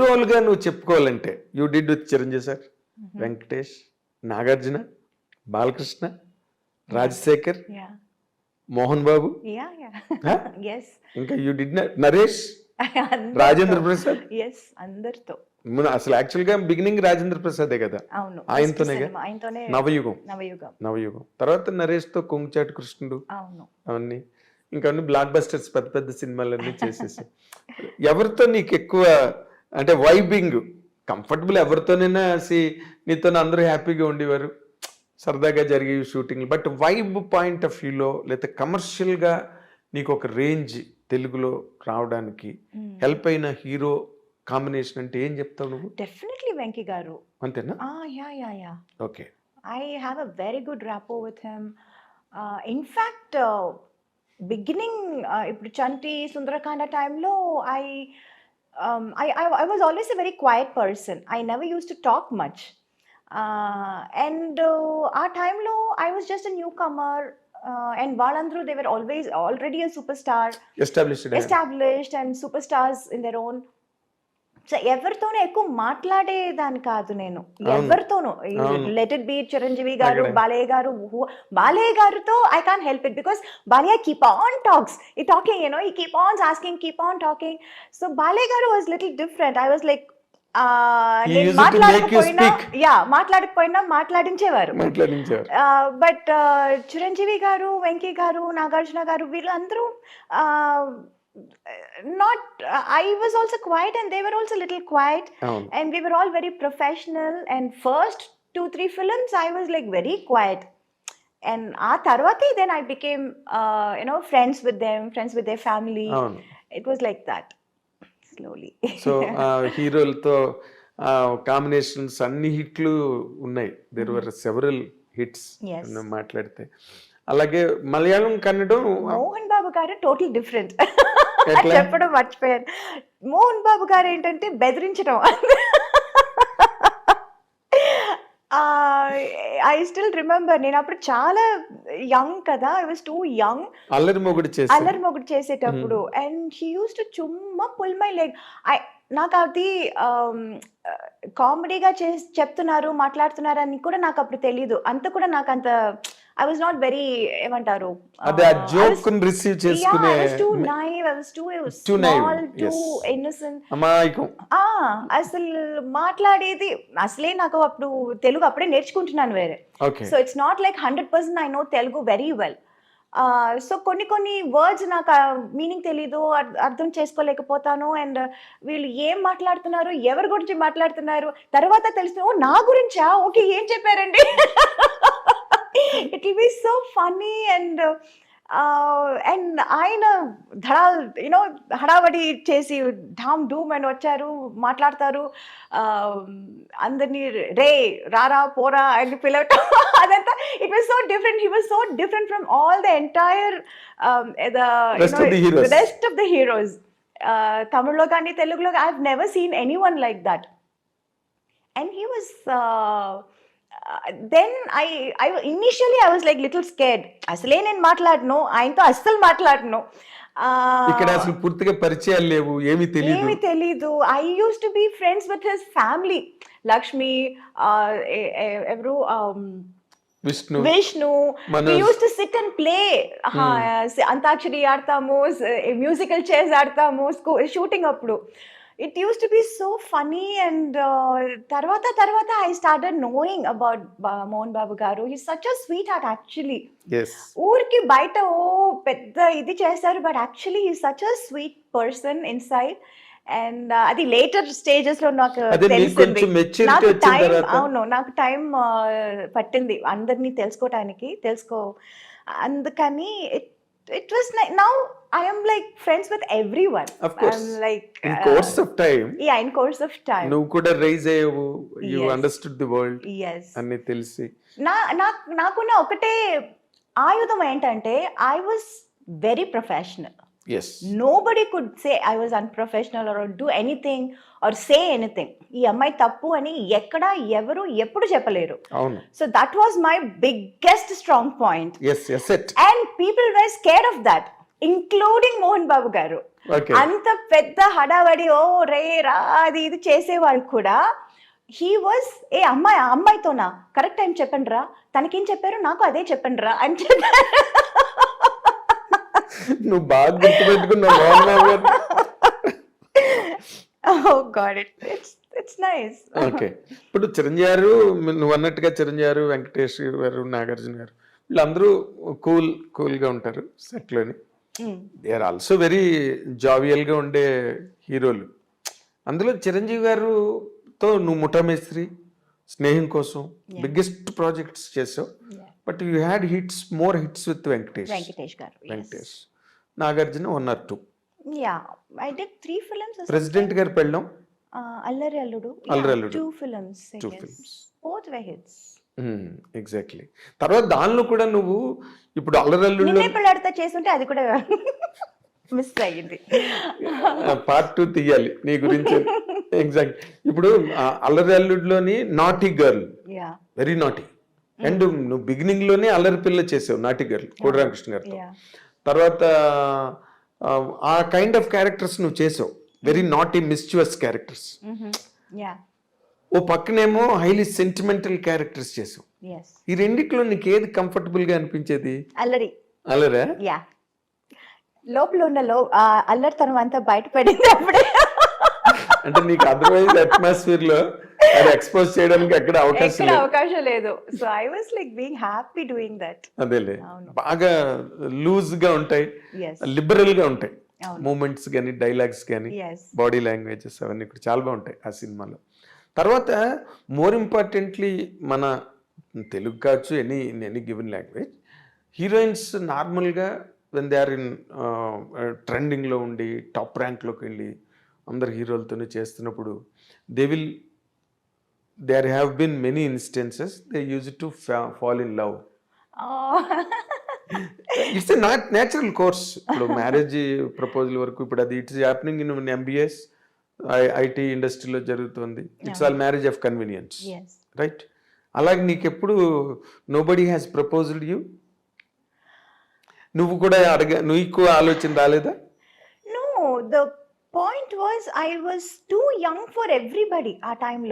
Role గా నువ్వు చెప్పుకోవాలంటే you did with Chiranjeevi sir, Venkatesh, Nagarjuna, Balakrishna, Rajasekhar, Mohan Babu, ఇంకా యూ డిడ్ నరేష్, రాజేంద్ర ప్రసాద్. అందరితో అసలు యాక్చువల్ గా బిగినింగ్ రాజేంద్ర ప్రసాదే కదా, ఆయనతోనే నవయుగం. తర్వాత నరేష్ తో కొంగుచాటు కృష్ణుడు అవన్నీ ఇంకా అన్ని బ్లాక్ బస్టర్స్, పెద్ద పెద్ద సినిమాలన్నీ చేసేసి. ఎవరితో నీకు ఎక్కువ అంటే వైబింగ్ కంఫర్టబుల్? ఎవరితోనైనా నీతో అందరూ హ్యాపీగా ఉండేవారు, సరదాగా జరిగే shooting. But vibe point of వ్యూలో లేదా కమర్షియల్గా నీకు ఒక రేంజ్ తెలుగులో రావడానికి హెల్ప్ అయిన హీరో కాంబినేషన్ అంటే ఏం చెప్తావు నువ్వు? డెఫినెట్లీ వెంకీ గారు. అంతేనా? Yeah. Okay. I have a very good rapport with him. In fact, beginning ఇప్పుడు చంటి సుందరకాండ టైంలో I was always a very quiet person. I never used to talk much. And ఆ టైంలో I was just a newcomer. And వాళ్ళందరూ they were already a superstar, established and superstars in their own. So ఎవరితోనూ ఎక్కువ మాట్లాడేదాన్ని కాదు నేను, ఎవరితోనూ. Let it be Chiranjeevi గారు, Balayya గారుతో I can't help it because Balayya keep on talking, he keep on asking, keep on talking. So Balayya గారు was little different. I was like మాట్లాడకపోయినా మాట్లాడించేవారు. But Chiranjeevi గారు, వెంకీ గారు, నాగార్జున గారు వీళ్ళందరూ I was also quiet and they were also little quiet. And we were all very professional, and first 2-3 films I was like very quiet, and tarvati then I became friends with them, friends with their family. It was like that slowly. So హీరోలతో combinations అన్ని హిట్లు ఉన్నాయి. there were several hits మాట్లాడితే. అలాగే మలయాళం, కన్నడం, మోహన్ బాబు గారు total different. చెప్పడం మర్చిపోయాను. మోహన్ బాబు గారు ఏంటంటే బెదిరించడం. ఐ స్టిల్ రిమెంబర్, నేను అప్పుడు చాలా యంగ్ కదా, I was two young. Allari Mogudu చేసేటప్పుడు అండ్ హీ యూస్ టు చుమ్మా పుల్ మై లెగ్. నాకు అది కామెడీగా చెప్తున్నారు, మాట్లాడుతున్నారు అని కూడా నాకు అప్పుడు తెలీదు. అంత కూడా నాకు అంత I was not very ఏమంటారు, joke రిసీవ్ చేసుకునే. I was too naive, I was too small, too innocent. అమాయకం. అసలు మాట్లాడేది అసలే నాకు అప్పుడు తెలుగు అప్పుడే నేర్చుకుంటున్నాను వేరే. So it's not like 100% I know Telugu very well. So కొన్ని వర్డ్స్ నాకు మీనింగ్ తెలీదు, అర్థం చేసుకోలేకపోతాను. అండ్ వీళ్ళు ఏం మాట్లాడుతున్నారు, ఎవరి గురించి మాట్లాడుతున్నారు తర్వాత తెలుసు, నా గురించా, ఓకే ఏం చెప్పారండి. It will be so funny and ఆయన ధడాల్ హడావడి చేసి ఢామ్ డూమ్ అని వచ్చారు, మాట్లాడతారు, అందరినీ రే రారా పోరా అని పిలవటం అదంతా. It was so different. He was so different from all the entire rest of the heroes. తమిళ్లో కానీ తెలుగులో I have never seen anyone like that. And he was then I initially I was like little scared. అసలే నేను మాట్లాడను, ఆయనతో అస్సలు మాట్లాడను. ఇక్కడ అసలు పూర్తిగా పరిచయాలు లేవు, ఏమీ తెలీదు. I used to be friends with his family. Lakshmi, ఎవరు, Vishnu. We used to sit and play. Antakshari ఆడతాము, మ్యూజికల్ చైర్స్ ఆడతాము షూటింగ్ అప్పుడు. It used to be so funny. And tarvata I started knowing about Mohan Babu garu. He's such a sweetheart actually. Yes. Urki baita pedda idi chesaru, but actually he's such a sweet person inside. And adi later stages lo నాకు తెలిసింది. నాకు time పట్టింది అందరినీ తెలుసుకోవటానికి. అందుకని it was like, now I am like friends with everyone. Of course. I'm like in course of time. Yeah, in course of time. నువ్వు కూడా rise అయ్యావు, you understood the world. Yes. అన్ని తెలిసి నాకున్న ఒకటే ఆయుధం ఏంటంటే I was very professional. Yes. Nobody could say I was unprofessional or do anything or say anything. ఈ అమ్మాయి తప్పు అని ఎక్కడ ఎవరు ఎప్పుడు చెప్పలేరు. అవును. So that was my biggest strong point. Yes, it. And people were scared of that, including Mohan Babu garu. Okay. అంత పెద్ద హడావడి ఓ రే రా అది ఇది చేసేవాళ్ళు కూడా హీ వాజ్ అమ్మాయితోనా కరెక్ట్ టైం చెప్పండి రా, తనకేం చెప్పారు నాకు అదే చెప్పండి రా అని చెప్పారు. నువ్వు బాగా గుర్తుపెట్టుకున్నావు మోహన్ బాబు గారు. Oh God, it's nice. Okay, ఇప్పుడు చిరంజీవి గారు నువ్వు అన్నట్టుగా చిరంజీవి గారు, వెంకటేష్ గారు, నాగార్జున గారు వీళ్ళందరూ కూల్గా ఉంటారు సెట్లోని. దే ఆర్ ఆల్సో వెరీ జావియల్గా ఉండే హీరోలు. అందులో చిరంజీవి గారుతో నువ్వు ముఠామేస్త్రి, స్నేహం కోసం బిగ్గెస్ట్ ప్రాజెక్ట్స్ చేసావు. But you had more hits with Venkatesh గారు. Venkatesh, Nagarjuna 1 or 2. Yeah, I did 3 films. President Gari Pellam, అల్లరి అల్లుడు. అల్లరి అల్లుడు. 2 films. Both were hits. Exactly. తర్వాత దానిలో కూడా నువ్వు ఇప్పుడు అల్లరి అల్లుడులో నిన్నే పెళ్ళాడితే చేస్తుంటే అది కూడా మిస్ అయ్యింది. పార్ట్ 2 తీయాలి నీ గురించి. ఎగ్జాక్ట్. ఇప్పుడు అల్లరి అల్లుడులోని naughty girl, very naughty. And నువ్వు బిగినింగ్ లోనే అల్లరి పిల్ల చేసావు, నాటీ గర్ల్, కోడి రామకృష్ణ గారితో. తర్వాత ఆ కైండ్ ఆఫ్ క్యారెక్టర్స్ నువ్వు చేసావు, వెరీ నాటీ మిస్చువస్ క్యారెక్టర్స్. ఓ పక్కనేమో హైలీ సెంటిమెంటల్ క్యారెక్టర్స్ చేసావు. ఈ రెండిట్లో నీకు ఏది కంఫర్టబుల్ గా అనిపించేది? అల్లరా? యా, లోపల ఉన్న అల్లరితనం అంతా బయటపడింది అప్పుడే. అంటే నీకు అదర్వైజ్ అట్మాస్ఫియర్ లో అది ఎక్స్పోజ్ చేయడానికి అక్కడ అవకాశం లేదు. So I was like being happy doing that. అదేలే, బాగా లూజ్ గా ఉంటాయి, లిబరల్ గా ఉంటాయి మూమెంట్స్ కానీ, డైలాగ్స్ కానీ, బాడీ లాంగ్వేజెస్ అవన్నీ కూడా చాలా బాగుంటాయి ఆ సినిమాలో. తర్వాత మోర్ ఇంపార్టెంట్లీ మన తెలుగు కావచ్చు, ఎనీ గివెన్ లాంగ్వేజ్, హీరోయిన్స్ నార్మల్గా వెన్ దే ఆర్ ఇన్ ట్రెండింగ్లో ఉండి టాప్ ర్యాంక్లోకి వెళ్ళి అందరు హీరోలతోనే చేస్తున్నప్పుడు there have been many instances they used to fall in love. It's a natural course. ఇప్పుడు మ్యారేజ్ ప్రపోజల్ వరకు ఇప్పుడు అది it's happening in MBS IT ఇండస్ట్రీలో జరుగుతుంది. It's all marriage of convenience, right? అలాగే నీకెప్పుడు నోబడీ హ్యాస్ ప్రపోజ్డ్ యూ? నువ్వు కూడా నీకు ఆలోచన రాలేదా? No, the point was I was too young for everybody ఆ టైంలో.